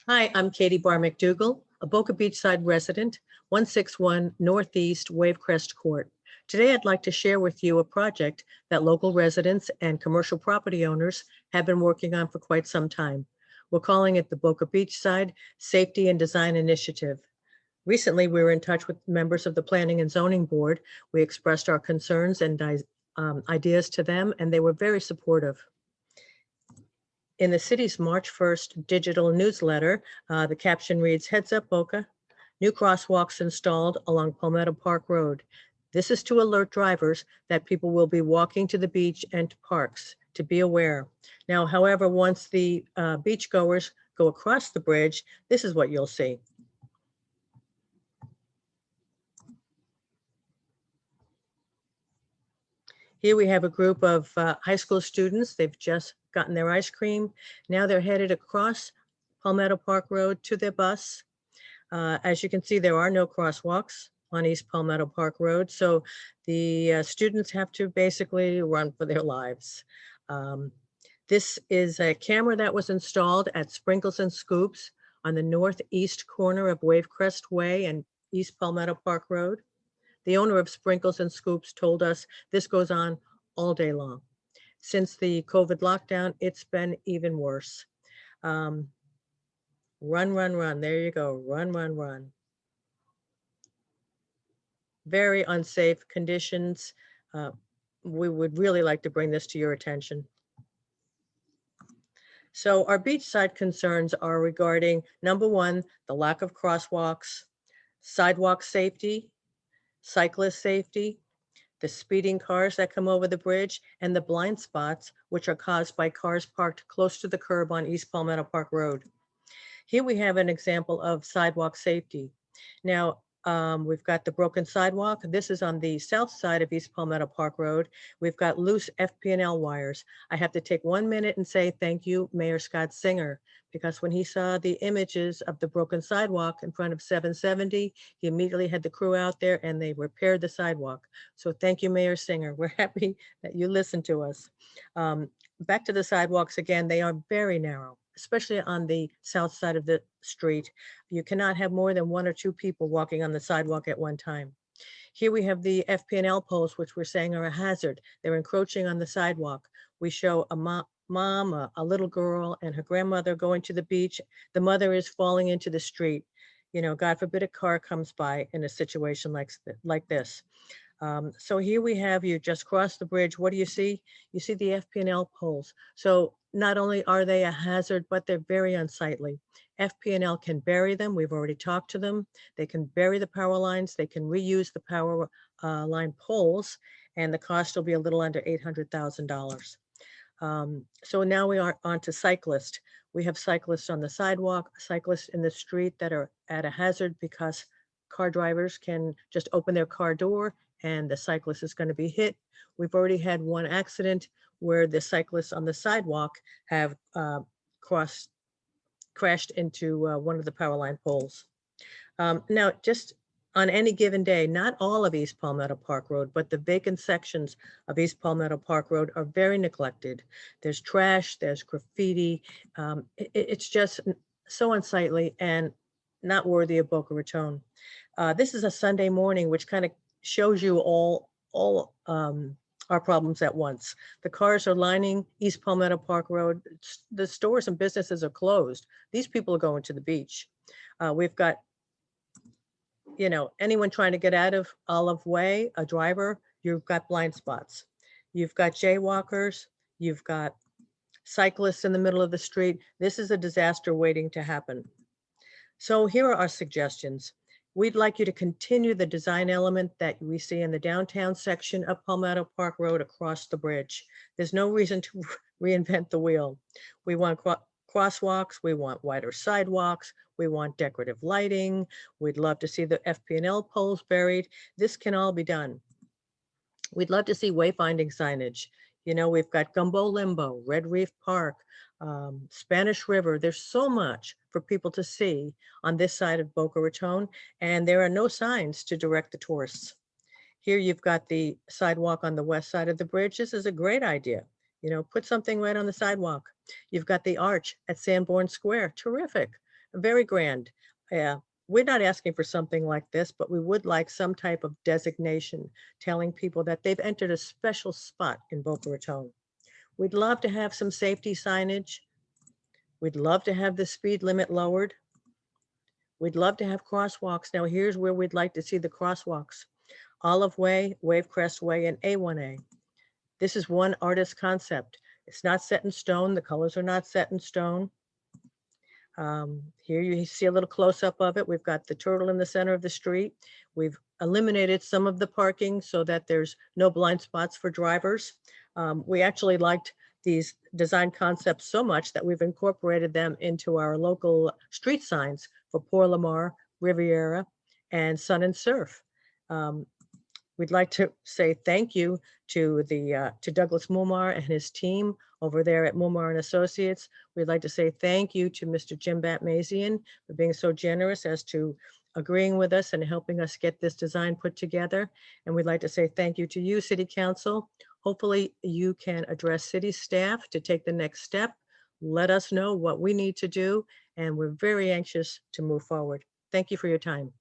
Hi, I'm Katie Barr MacDougall, a Boca Beachside resident, 161 Northeast Wavecrest Court. Today, I'd like to share with you a project that local residents and commercial property owners have been working on for quite some time. We're calling it the Boca Beachside Safety and Design Initiative. Recently, we were in touch with members of the Planning and Zoning Board. We expressed our concerns and ideas to them, and they were very supportive. In the city's March 1st digital newsletter, the caption reads, "Heads up, Boca, new crosswalks installed along Palmetto Park Road. This is to alert drivers that people will be walking to the beach and to parks, to be aware." Now, however, once the beachgoers go across the bridge, this is what you'll see. Here we have a group of high school students. They've just gotten their ice cream. Now they're headed across Palmetto Park Road to their bus. As you can see, there are no crosswalks on East Palmetto Park Road, so the students have to basically run for their lives. This is a camera that was installed at Sprinkles and Scoops on the northeast corner of Wavecrest Way and East Palmetto Park Road. The owner of Sprinkles and Scoops told us this goes on all day long. Since the COVID lockdown, it's been even worse. Run, run, run. There you go. Run, run, run. Very unsafe conditions. We would really like to bring this to your attention. So our beachside concerns are regarding, number one, the lack of crosswalks, sidewalk safety, cyclist safety, the speeding cars that come over the bridge, and the blind spots, which are caused by cars parked close to the curb on East Palmetto Park Road. Here we have an example of sidewalk safety. Now, we've got the broken sidewalk. This is on the south side of East Palmetto Park Road. We've got loose FP&L wires. I have to take 1 minute and say thank you, Mayor Scott Singer, because when he saw the images of the broken sidewalk in front of 770, he immediately had the crew out there and they repaired the sidewalk. So thank you, Mayor Singer. We're happy that you listened to us. Back to the sidewalks again, they are very narrow, especially on the south side of the street. You cannot have more than 1 or 2 people walking on the sidewalk at one time. Here we have the FP&L posts, which we're saying are a hazard. They're encroaching on the sidewalk. We show a mom, a little girl, and her grandmother going to the beach. The mother is falling into the street. You know, God forbid a car comes by in a situation like this. So here we have, you just crossed the bridge. What do you see? You see the FP&L poles. So not only are they a hazard, but they're very unsightly. FP&L can bury them. We've already talked to them. They can bury the power lines. They can reuse the power line poles, and the cost will be a little under $800,000. So now we are on to cyclists. We have cyclists on the sidewalk, cyclists in the street that are at a hazard because car drivers can just open their car door and the cyclist is going to be hit. We've already had one accident where the cyclists on the sidewalk have crashed into one of the power line poles. Now, just on any given day, not all of East Palmetto Park Road, but the vacant sections of East Palmetto Park Road are very neglected. There's trash, there's graffiti. It's just so unsightly and not worthy of Boca Raton. This is a Sunday morning, which kind of shows you all our problems at once. The cars are lining East Palmetto Park Road. The stores and businesses are closed. These people are going to the beach. We've got, you know, anyone trying to get out of Olive Way, a driver, you've got blind spots. You've got jaywalkers, you've got cyclists in the middle of the street. This is a disaster waiting to happen. So here are our suggestions. We'd like you to continue the design element that we see in the downtown section of Palmetto Park Road across the bridge. There's no reason to reinvent the wheel. We want crosswalks, we want wider sidewalks, we want decorative lighting. We'd love to see the FP&L poles buried. This can all be done. We'd love to see wayfinding signage. You know, we've got Gumbo Limbo, Red Reef Park, Spanish River. There's so much for people to see on this side of Boca Raton, and there are no signs to direct the tourists. Here you've got the sidewalk on the west side of the bridge. This is a great idea. You know, put something right on the sidewalk. You've got the arch at Sanborn Square. Terrific. very grand. Yeah, we're not asking for something like this, but we would like some type of designation telling people that they've entered a special spot in Boca Raton. We'd love to have some safety signage. We'd love to have the speed limit lowered. We'd love to have crosswalks. Now, here's where we'd like to see the crosswalks. Olive Way, Wavecrest Way, and A1A. This is one artist concept. It's not set in stone. The colors are not set in stone. Here you see a little close-up of it. We've got the turtle in the center of the street. We've eliminated some of the parking so that there's no blind spots for drivers. We actually liked these design concepts so much that we've incorporated them into our local street signs for Port Lamar, Riviera, and Sun and Surf. We'd like to say thank you to Douglas Mumar and his team over there at Mumar and Associates. We'd like to say thank you to Mr. Jim Batmazian for being so generous as to agreeing with us and helping us get this design put together. And we'd like to say thank you to you, City Council. Hopefully you can address city staff to take the next step. Let us know what we need to do, and we're very anxious to move forward. Thank you for your time.